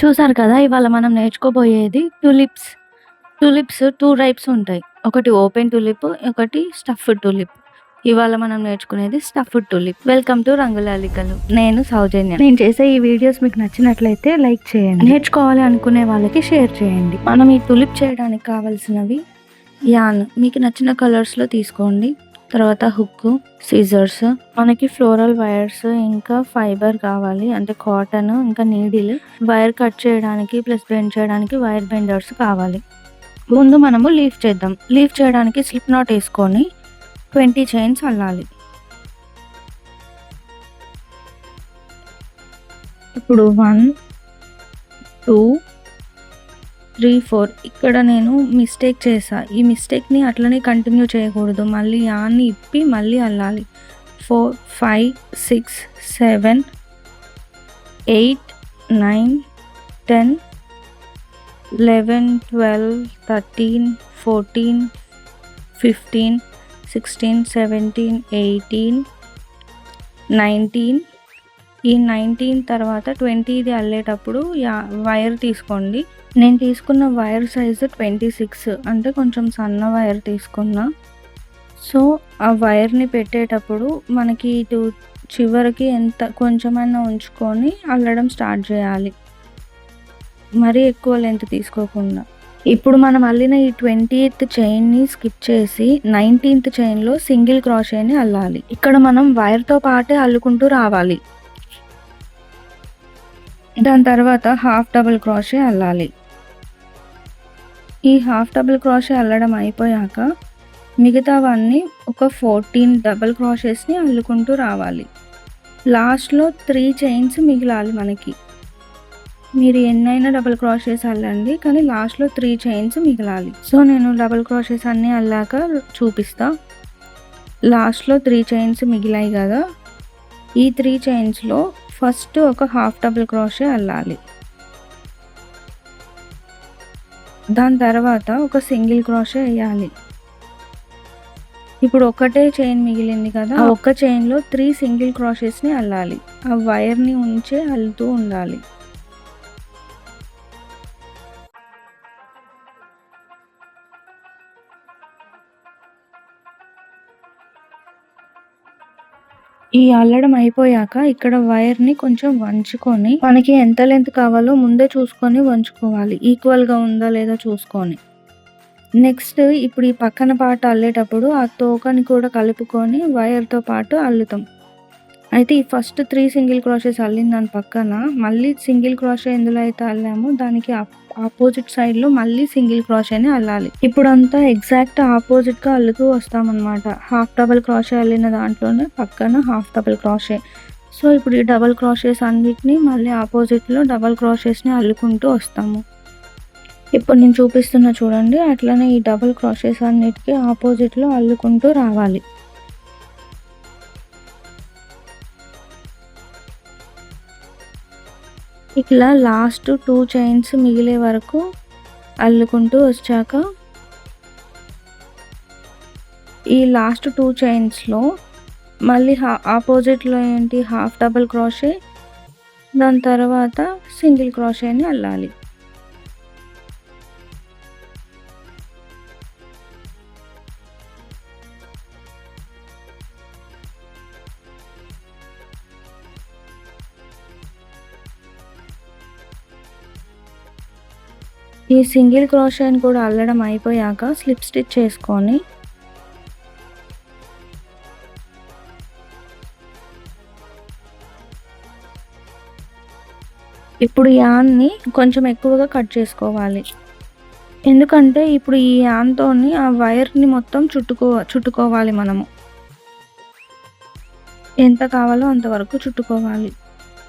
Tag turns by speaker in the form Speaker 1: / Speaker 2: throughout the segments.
Speaker 1: చూసారు కదా! ఇవాళ మనం నేర్చుకోబోయేది టులిప్స్. టులిప్స్ 2 టైప్స్ ఉంటాయి. ఒకటి ఓపెన్ టులిప్, ఒకటి స్టఫ్డ్ టులిప్. ఇవాళ మనం నేర్చుకునేది స్టఫ్డ్ టులిప్. వెల్కమ్ టు రంగుల అల్లికలు. నేను సౌజన్య. నేను చేసే ఈ వీడియోస్ మీకు నచ్చినట్లయితే లైక్ చేయండి. నేర్చుకోవాలి అనుకునే వాళ్ళకి షేర్ చేయండి. మనం ఈ టులిప్ చేయడానికి కావాల్సినవి యాన్. మీకు నచ్చిన కలర్స్‌లో తీసుకోండి. తర్వాత హుక్కు, సిజర్స్, మనకి ఫ్లోరల్ వైర్స్, ఇంకా ఫైబర్ కావాలి. అంటే కాటన్, ఇంకా నీడిల్, వైర్ కట్ చేయడానికి ప్లస్ బెండ్ చేయడానికి వైర్ బెండర్స్ కావాలి. ముందు మనము లీఫ్ చేద్దాం. లీఫ్ చేయడానికి స్లిప్ నాట్ వేసుకొని 20 చైన్స్ అల్లాలి. ఇప్పుడు 1, 2, 3, 4 ఇక్కడ నేను మిస్టేక్ చేశా. ఈ మిస్టేక్ని అట్లనే కంటిన్యూ చేయకూడదు. మళ్ళీ యాన్ని ఇప్పి మళ్ళీ అల్లాలి. 4, 5, 6, 7, 8, 9, 10, 11, 12, 13, 14, 15, 16, 17, 18, 19. ఈ 19 తర్వాత 20ది అల్లేటప్పుడు వైర్ తీసుకోండి. నేను తీసుకున్న వైర్ సైజు 26, అంటే కొంచెం సన్న వైర్ తీసుకున్నా. సో ఆ వైర్ని పెట్టేటప్పుడు మనకి ఇటు చివరికి ఎంత కొంచెమైనా ఉంచుకొని అల్లడం స్టార్ట్ చేయాలి, మరీ ఎక్కువ లెంత్ తీసుకోకుండా. ఇప్పుడు మనం అల్లిన ఈ 20th చైన్ని స్కిప్ చేసి 19th చైన్లో సింగిల్ క్రాషేని అల్లాలి. ఇక్కడ మనం వైర్తో పాటే అల్లుకుంటూ రావాలి. దాని తర్వాత హాఫ్ డబుల్ క్రాషే అల్లాలి. ఈ హాఫ్ డబుల్ క్రాషే అల్లడం అయిపోయాక మిగతావన్నీ ఒక 14 డబుల్ క్రాషెస్ని అల్లుకుంటూ రావాలి. లాస్ట్లో 3 చైన్స్ మిగిలాలి మనకి. మీరు ఎన్నైనా డబుల్ క్రాషెస్ అల్లండి, కానీ లాస్ట్లో 3 చైన్స్ మిగిలాలి. సో నేను డబుల్ క్రాషెస్ అన్నీ అల్లాక చూపిస్తా. లాస్ట్లో 3 చైన్స్ మిగిలాయి కదా, ఈ 3 చైన్స్లో ఫస్ట్ ఒక హాఫ్ డబుల్ క్రాషే అల్లాలి. దాని తర్వాత ఒక సింగిల్ క్రాషే వేయాలి. ఇప్పుడు ఒకటే చైన్ మిగిలింది కదా, ఆ ఒక్క చైన్లో 3 సింగిల్ క్రాషెస్ని అల్లాలి. ఆ వైర్ని ఉంచే అల్లుతూ ఉండాలి. ఈ అల్లడం అయిపోయాక ఇక్కడ వైర్ని కొంచెం వంచుకొని, మనకి ఎంత లెంత్ కావాలో ముందే చూసుకొని వంచుకోవాలి. ఈక్వల్గా ఉందా లేదా చూసుకొని. నెక్స్ట్ ఇప్పుడు ఈ పక్కన పార్ట్ అల్లేటప్పుడు ఆ తోకని కూడా కలుపుకొని వైర్తో పాటు అల్లుతాం. అయితే ఈ ఫస్ట్ 3 సింగిల్ క్రాషెస్ అల్లిన దాని పక్కన మళ్ళీ సింగిల్ క్రాషే ఎందులో అయితే అల్లామో దానికి ఆపోజిట్ సైడ్లో మళ్ళీ సింగిల్ క్రాషేని అల్లాలి. ఇప్పుడు అంతా ఎగ్జాక్ట్ ఆపోజిట్గా అల్లుతూ వస్తామన్నమాట. హాఫ్ డబల్ క్రాషే అల్లిన దాంట్లోనే పక్కన హాఫ్ డబల్ క్రాషే. సో ఇప్పుడు ఈ డబల్ క్రాషెస్ అన్నిటిని మళ్ళీ ఆపోజిట్లో డబల్ క్రాషెస్ని అల్లుకుంటూ వస్తాము. ఇప్పుడు నేను చూపిస్తున్నా చూడండి, అట్లనే ఈ డబల్ క్రాషెస్ అన్నిటికీ ఆపోజిట్లో అల్లుకుంటూ రావాలి. ఇట్లా లాస్ట్ 2 చైన్స్ మిగిలే వరకు అల్లుకుంటూ వచ్చాక ఈ లాస్ట్ 2 చైన్స్లో మళ్ళీ ఆపోజిట్లో ఏంటి హాఫ్ డబుల్ క్రాషే, దాని తర్వాత సింగిల్ క్రాషేని అల్లాలి. ఈ సింగిల్ క్రోషేని కూడా అల్లడం అయిపోయాక స్లిప్ స్టిచ్ చేసుకొని ఇప్పుడు యాన్ని కొంచెం ఎక్కువగా కట్ చేసుకోవాలి. ఎందుకంటే ఇప్పుడు ఈ యాన్తోని ఆ వైర్ని మొత్తం చుట్టుకోవాలి. మనము ఎంత కావాలో అంతవరకు చుట్టుకోవాలి.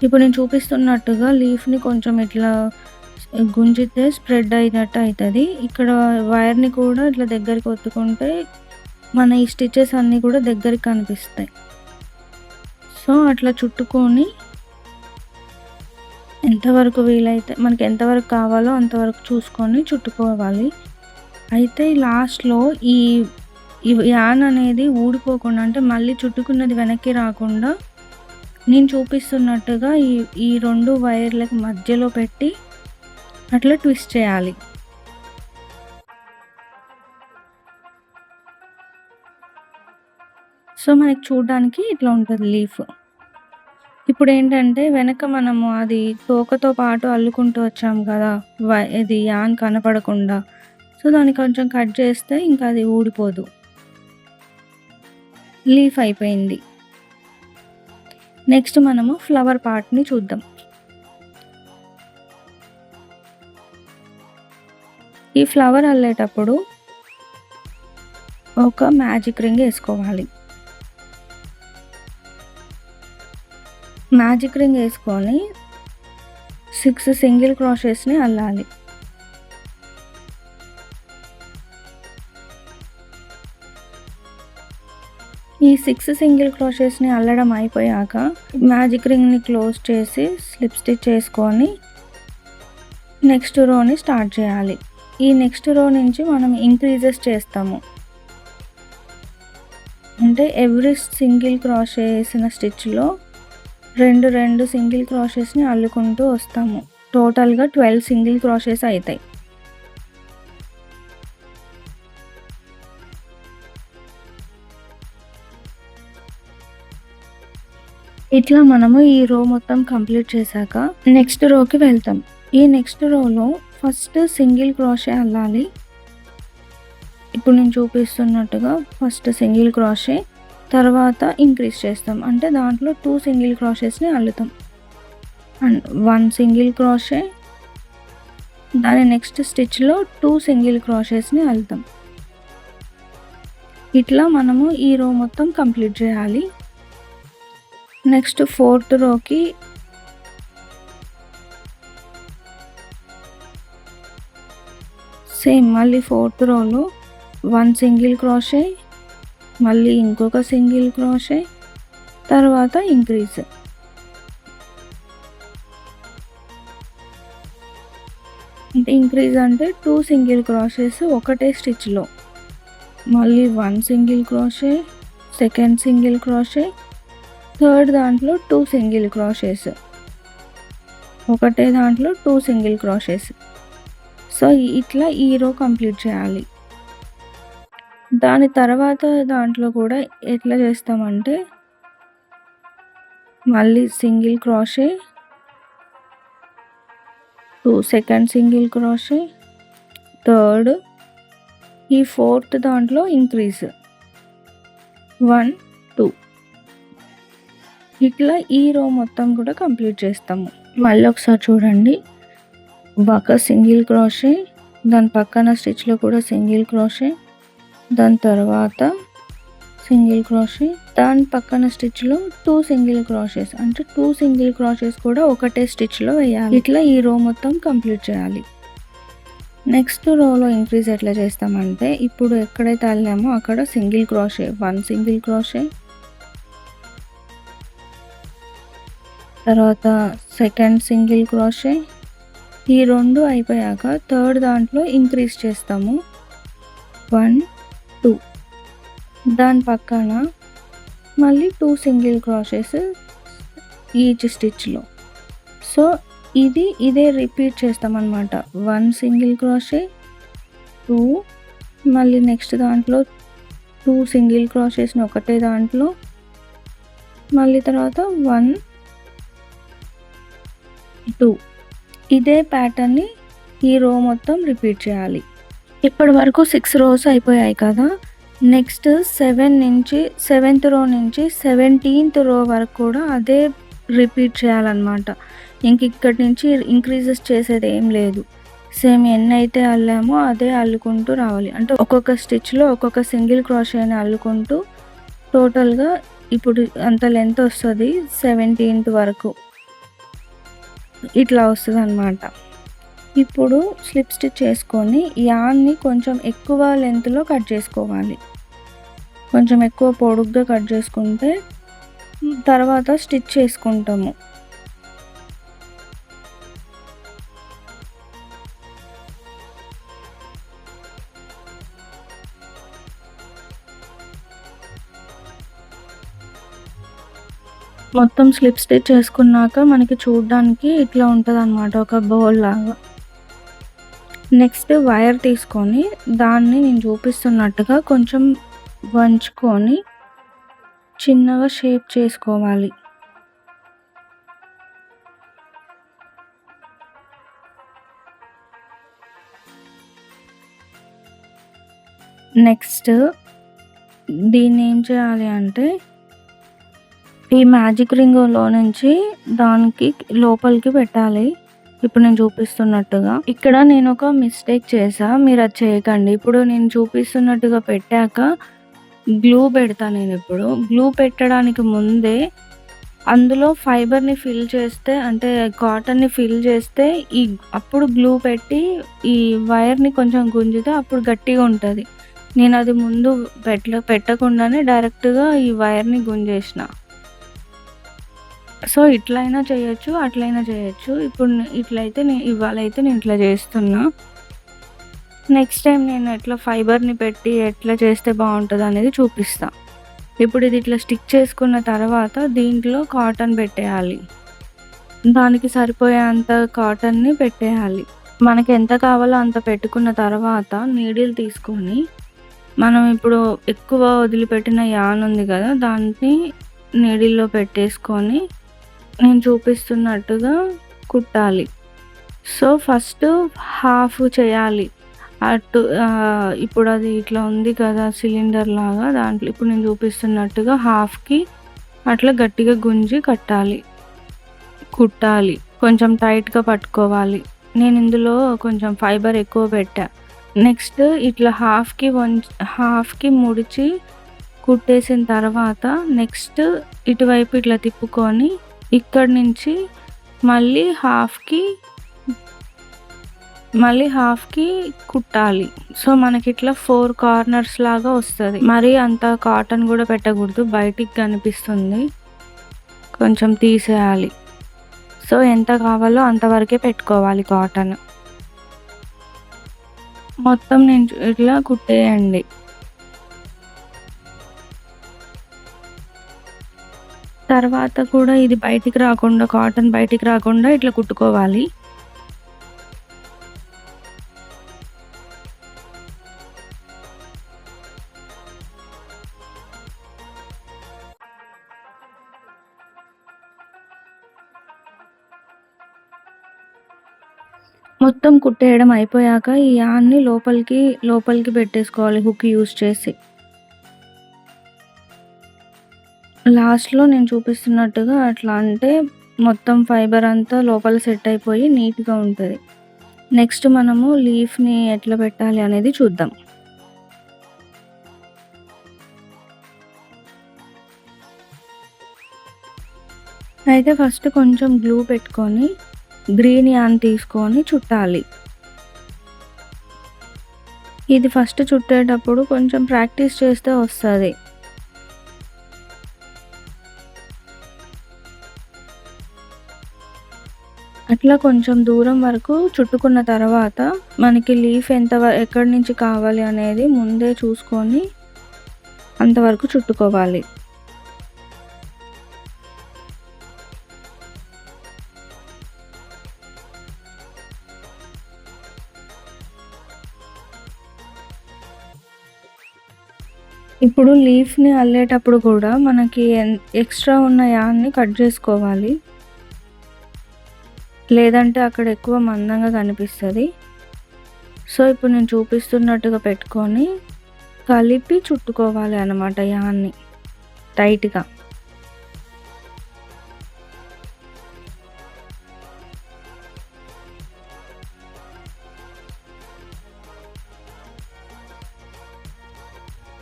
Speaker 1: ఇప్పుడు నేను చూపిస్తున్నట్టుగా లీఫ్ని కొంచెం ఇట్లా గుంజితే స్ప్రెడ్ అయినట్టు అవుతుంది. ఇక్కడ వైర్ని కూడా ఇట్లా దగ్గరికి ఒత్తుకుంటే మన ఈ స్టిచెస్ అన్నీ కూడా దగ్గరికి కనిపిస్తాయి. సో అట్లా చుట్టుకొని ఎంతవరకు వీలైతే మనకి ఎంతవరకు కావాలో అంతవరకు చూసుకొని చుట్టుకోవాలి. అయితే లాస్ట్లో ఈ యాన్ అనేది ఊడిపోకుండా, అంటే మళ్ళీ చుట్టుకున్నది వెనక్కి రాకుండా నేను చూపిస్తున్నట్టుగా ఈ 2 వైర్లకు మధ్యలో పెట్టి అట్లా ట్విస్ట్ చేయాలి. సో, మనకి చూడ్డానికి ఇట్లా ఉంటది లీఫ్. ఇప్పుడేంటంటే వెనక మనము అది తోకతో పాటు అల్లుకుంటూ వచ్చాం కదా! ఇది యాన్ కనపడకుండా. సో, దాన్ని కొంచెం కట్ చేస్తే ఇంకా అది ఊడిపోదు. లీఫ్ అయిపోయింది. నెక్స్ట్ మనము ఫ్లవర్ పార్ట్‌ని చూద్దాం. ఈ ఫ్లవర్ అల్లేటప్పుడు ఒక మ్యాజిక్ రింగ్ ఏసుకోవాలి. మ్యాజిక్ రింగ్ ఏసుకొని 6 సింగిల్ క్రోషెస్‌ని అల్లాలి. ఈ 6 సింగిల్ క్రోషెస్‌ని అల్లడం అయిపోయాక మ్యాజిక్ రింగ్‌ని క్లోజ్ చేసి స్లిప్ స్టిచ్ చేసుకొని నెక్స్ట్ రోని స్టార్ట్ చేయాలి. ఈ నెక్స్ట్ రో నుంచి మనం ఇంక్రీజెస్ చేస్తాము. అంటే ఎవ్రీ సింగిల్ క్రోషే ఏసిన స్టిచ్‌లో 2 సింగిల్ క్రోషెస్‌ని అల్లుకుంటూ వస్తాము. టోటల్‌గా 12 సింగిల్ క్రోషెస్ అయితాయి. ఇట్లా మనము ఈ రో మొత్తం కంప్లీట్ చేశాక నెక్స్ట్ రోకి వెళ్తాం. ఈ నెక్స్ట్ రోలో ఫస్ట్ సింగిల్ క్రోషే అల్లాలి. ఇప్పుడు నేను చూపిస్తున్నట్టుగా ఫస్ట్ సింగిల్ క్రోషే, తర్వాత ఇంక్రీజ్ చేస్తాం. అంటే దాంట్లో 2 సింగిల్ క్రోషెస్‌ని అల్లుతాం. అండ్ 1 సింగిల్ క్రోషే, దాని నెక్స్ట్ స్టిచ్‌లో 2 సింగిల్ క్రోషెస్‌ని అల్లుతాం. ఇట్లా మనము ఈ రో మొత్తం కంప్లీట్ చేయాలి. నెక్స్ట్ 4th రోకి సేమ్ మళ్ళీ 4th రోలో 1 సింగిల్ క్రోషే, మళ్ళీ ఇంకొక సింగిల్ క్రోషే, తర్వాత ఇంక్రీజ్. అంటే ఇంక్రీజ్ అంటే 2 సింగిల్ క్రోషెస్ ఒకటే స్టిచ్‌లో, మళ్ళీ 1 single crochet, second single crochet, third దాంట్లో 2 సింగిల్ క్రోషెస్, ఒకటే దాంట్లో 2 సింగిల్ క్రోషెస్. సో, ఇట్లా ఈ రో కంప్లీట్ చేయాలి. దాని తర్వాత దాంట్లో కూడా ఎట్లా చేస్తామంటే మళ్ళీ single crochet, 2 second single crochet, third, ఈ 4th దాంట్లో ఇంక్రీజ్ 1, 2. ఇట్లా ఈ రో మొత్తం కూడా కంప్లీట్ చేస్తాము. మళ్ళీ ఒకసారి చూడండి. ఒక సింగిల్ క్రోషే, దాని పక్కన స్టిచ్‌లో కూడా సింగిల్ క్రోషే, దాని తర్వాత సింగిల్ క్రోషే, దాని పక్కన స్టిచ్‌లో 2 సింగిల్ క్రోషెస్. అంటే 2 సింగిల్ క్రోషెస్ కూడా ఒకటే స్టిచ్‌లో వేయాలి. ఇట్లా ఈ రో మొత్తం కంప్లీట్ చేయాలి. నెక్స్ట్ రోలో ఇంక్రీజ్ ఎట్లా చేస్తామంటే ఇప్పుడు ఎక్కడైతే అల్లామో అక్కడ సింగిల్ క్రోషే, 1 సింగిల్ క్రోషే, తర్వాత సెకండ్ సింగిల్ క్రోషే, ఈ 2 అయిపోయాక థర్డ్ దాంట్లో ఇంక్రీజ్ చేస్తాము 1, 2. దాని పక్కన మళ్ళీ 2 సింగిల్ క్రోషెస్ ఈచ్ స్టిచ్‌లో. సో, ఇదే రిపీట్ చేస్తామన్నమాట. 1 సింగిల్ క్రోషే, 2, మళ్ళీ నెక్స్ట్ దాంట్లో 2 సింగిల్ క్రోషెస్‌ని ఒకటే దాంట్లో, మళ్ళీ తర్వాత 1, 2. ఇదే ప్యాటర్న్‌ని ఈ రో మొత్తం రిపీట్ చేయాలి. ఇప్పటి వరకు 6 రోస్ అయిపోయాయి కదా! నెక్స్ట్ 7th రో నుంచి 17th రో వరకు కూడా అదే రిపీట్ చేయాలన్నమాట. ఇక్కడి నుంచి ఇంక్రీజెస్ చేసేది ఏం లేదు. సేమ్ ఎన్నైతే అల్లామో అదే అల్లుకుంటూ రావాలి. అంటే ఒక్కొక్క స్టిచ్‌లో ఒక్కొక్క సింగిల్ క్రోషేని అల్లుకుంటూ టోటల్‌గా ఇప్పుడు అంత లెంత్ వస్తది 17th వరకు. ఇట్లా వస్తదన్నమాట. ఇప్పుడు స్లిప్ స్టిచ్ చేసుకొని యాన్ని కొంచెం ఎక్కువ లెంత్‌లో కట్ చేసుకోవాలి. కొంచెం ఎక్కువ పొడుగ్గా కట్ చేసుకుంటే తర్వాత స్టిచ్ చేసుకుంటాము. మొత్తం స్లిప్ స్టిచ్ చేసుకున్నాక మనకి చూడ్డానికి ఇట్లా ఉంటదన్నమాట, ఒక బౌల్ లాగా. నెక్స్ట్ వైర్ తీసుకొని దాన్ని నేను చూపిస్తున్నట్టుగా కొంచెం వంచుకొని చిన్నగా షేప్ చేసుకోవాలి. నెక్స్ట్ దీన్ని ఏం చేయాలి అంటే ఈ మ్యాజిక్ రింగ్‌లో నుంచి దానికి లోపలికి పెట్టాలి. ఇప్పుడు నేను చూపిస్తున్నట్టుగా. ఇక్కడ నేను ఒక మిస్టేక్ చేశా. మీరు అది చేయకండి. ఇప్పుడు నేను చూపిస్తున్నట్టుగా పెట్టాక గ్లూ పెడతా నేనిప్పుడు. గ్లూ పెట్టడానికి ముందే అందులో ఫైబర్‌ని ఫిల్ చేస్తే అంటే కాటన్‌ని ఫిల్ చేస్తే అప్పుడు గ్లూ పెట్టి ఈ వైర్‌ని కొంచెం గుంజితే అప్పుడు గట్టిగా ఉంటది. నేనది ముందు పెట్టకుండానే డైరెక్ట్‌గా ఈ వైర్‌ని గుంజేసిన. సో, ఇట్లైనా చేయొచ్చు, అట్లైనా చేయొచ్చు. ఇప్పుడు ఇవాళైతే నేను ఇట్లా చేస్తున్నా. నెక్స్ట్ టైం నేను ఎట్లా ఫైబర్‌ని పెట్టి ఎట్లా చేస్తే బావుంటదనేది చూపిస్తా. ఇప్పుడు ఇది ఇట్లా స్టిక్ చేసుకున్న తర్వాత దీంట్లో కాటన్ పెట్టేయాలి. దానికి సరిపోయేంత కాటన్‌ని పెట్టేయాలి. మనకెంత కావాలో అంత పెట్టుకున్న తర్వాత నీడిల్ తీసుకొని మనం ఇప్పుడు ఎక్కువ వదిలిపెట్టిన యాన్ ఉంది కదా! దాన్ని నీడిల్‌లో పెట్టేసుకొని నేను చూపిస్తున్నట్టుగా కుట్టాలి. సో, ఫస్ట్ హాఫ్ చేయాలి. ఇప్పుడు అది ఇట్లా ఉంది కదా! సిలిండర్ లాగా దాంట్లో ఇప్పుడు నేను చూపిస్తున్నట్టుగా హాఫ్‌కి అట్లా గట్టిగా గుంజి కుట్టాలి. కొంచెం టైట్‌గా పట్టుకోవాలి. నేను ఇందులో కొంచెం ఫైబర్ ఎక్కువ పెట్టా. నెక్స్ట్ ఇట్లా హాఫ్‌కి ముడిచి కుట్టేసిన తర్వాత నెక్స్ట్ ఇటువైపు ఇట్లా తిప్పుకొని ఇక్కడి నుంచి మళ్ళీ హాఫ్‌కి కుట్టాలి. సో, మనకిట్లా 4 కార్నర్స్ లాగా వస్తది. మరీ అంత కాటన్ కూడా పెట్టకూడదు. బయటికి కనిపిస్తుంది. కొంచెం తీసేయాలి. సో, ఎంత కావాలో అంతవరకే పెట్టుకోవాలి కాటన్. మొత్తం నేను ఇట్లా కుట్టేయండి. తర్వాత కూడా ఇది కాటన్ బయటికి రాకుండా ఇట్లా కుట్టుకోవాలి. మొత్తం కుట్టేయడం అయిపోయాక ఈ యాన్ని లోపలికి పెట్టేసుకోవాలి హుక్ యూజ్ చేసి. లాస్ట్‌లో నేను చూపిస్తున్నట్టుగా అట్లా అంటే మొత్తం ఫైబర్ అంతా లోపల సెట్ అయిపోయి నీట్‌గా ఉంటది. నెక్స్ట్ మనము లీఫ్‌ని ఎట్లా పెట్టాలి అనేది చూద్దాం. అయితే ఫస్ట్ కొంచెం గ్లూ పెట్టుకొని గ్రీన్ యాన్ తీసుకొని చుట్టాలి. ఇది ఫస్ట్ చుట్టేటప్పుడు కొంచెం ప్రాక్టీస్ చేస్తే వస్తది. అట్లా కొంచెం దూరం వరకు చుట్టుకున్న తర్వాత మనకి లీఫ్ ఎక్కడి నుంచి కావాలి అనేది ముందే చూసుకొని అంతవరకు చుట్టుకోవాలి. ఇప్పుడు లీఫ్‌ని అల్లేటప్పుడు కూడా మనకి ఎక్స్ట్రా ఉన్న యాన్ని కట్ చేసుకోవాలి. లేదంటే అక్కడ ఎక్కువ మందంగా కనిపిస్తది. సో, ఇప్పుడు నేను చూపిస్తున్నట్టుగా పెట్టుకొని కలిపి చుట్టుకోవాలి అన్నమాట యాన్ని టైట్‌గా.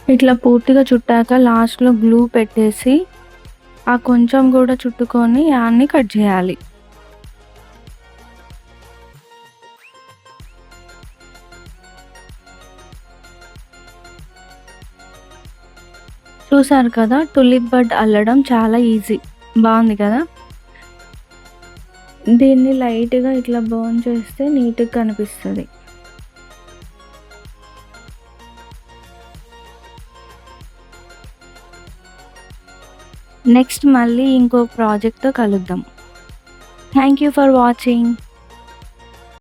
Speaker 1: ఇట్లా పూర్తిగా చుట్టాక లాస్ట్‌లో గ్లూ పెట్టేసి ఆ కొంచెం కూడా చుట్టుకొని యాన్ని కట్ చేయాలి. చూసారు కదా! టులిప్ బడ్ అల్లడం చాలా ఈజీ. బావుంది కదా! దీన్ని లైట్‌గా ఇట్లా బర్న్ చేస్తే నీట్‌గా కనిపిస్తది. నెక్స్ట్ మళ్ళీ ఇంకో ప్రాజెక్ట్‌తో కలుద్దాం. Thank you for watching.